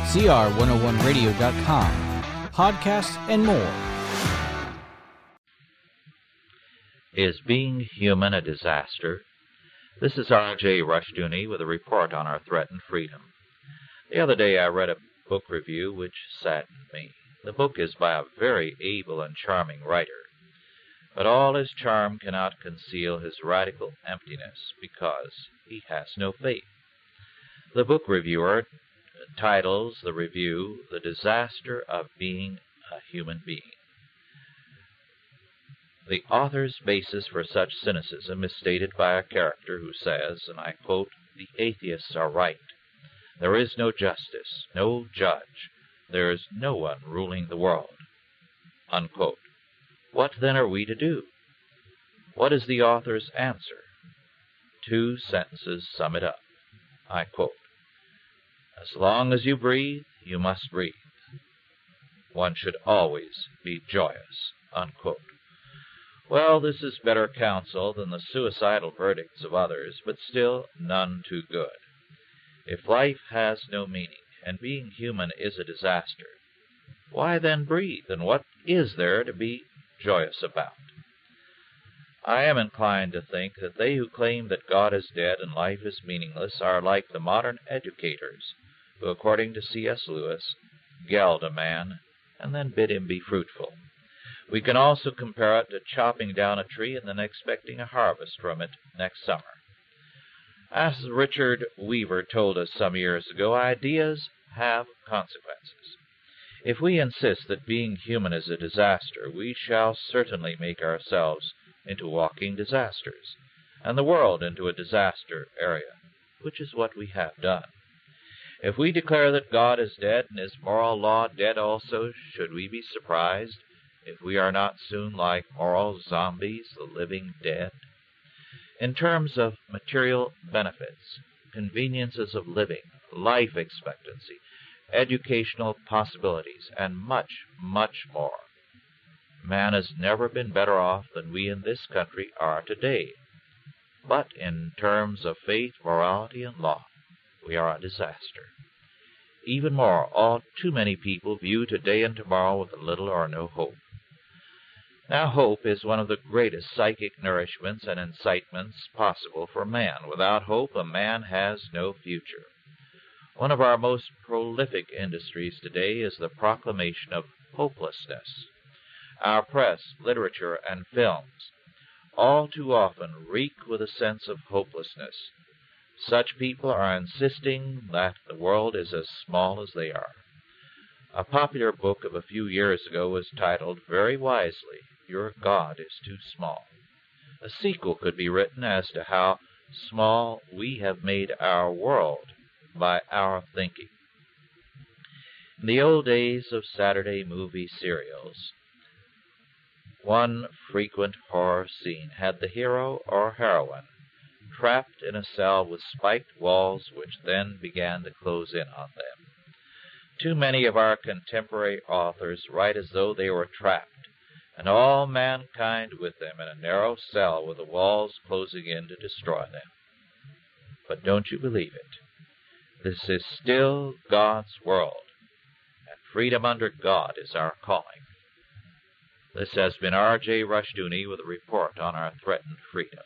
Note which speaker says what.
Speaker 1: CR101radio.com, podcasts, and more.
Speaker 2: Is being human a disaster? This is R.J. Rushdoony with a report on our threatened freedom. The other day I read a book review which saddened me. The book is by a very able and charming writer, but all his charm cannot conceal his radical emptiness because he has no faith. The book reviewer titles the review, "The Disaster of Being a Human Being." The author's basis for such cynicism is stated by a character who says, and I quote, "The atheists are right. There is no justice, no judge. There is no one ruling the world." Unquote. What then are we to do? What is the author's answer? 2 sentences sum it up. I quote, "As long as you breathe, you must breathe. One should always be joyous." Unquote. Well, this is better counsel than the suicidal verdicts of others, but still none too good. If life has no meaning, and being human is a disaster, why then breathe, and what is there to be joyous about? I am inclined to think that they who claim that God is dead and life is meaningless are like the modern educators who, according to C.S. Lewis, geld a man and then bid him be fruitful. We can also compare it to chopping down a tree and then expecting a harvest from it next summer. As Richard Weaver told us some years ago, ideas have consequences. If we insist that being human is a disaster, we shall certainly make ourselves into walking disasters, and the world into a disaster area, which is what we have done. If we declare that God is dead and his moral law dead also, should we be surprised if we are not soon like moral zombies, the living dead? In terms of material benefits, conveniences of living, life expectancy, educational possibilities, and much, much more, man has never been better off than we in this country are today. But in terms of faith, morality, and law, we are a disaster. Even more, all too many people view today and tomorrow with little or no hope. Now, hope is one of the greatest psychic nourishments and incitements possible for man. Without hope, a man has no future. One of our most prolific industries today is the proclamation of hopelessness. Our press, literature, and films all too often reek with a sense of hopelessness. Such people are insisting that the world is as small as they are. A popular book of a few years ago was titled, very wisely, "Your God is Too Small." A sequel could be written as to how small we have made our world by our thinking. In the old days of Saturday movie serials, one frequent horror scene had the hero or heroine trapped in a cell with spiked walls which then began to close in on them. Too many of our contemporary authors write as though they were trapped, and all mankind with them, in a narrow cell with the walls closing in to destroy them. But don't you believe it? This is still God's world, and freedom under God is our calling. This has been R.J. Rushdoony with a report on our threatened freedom.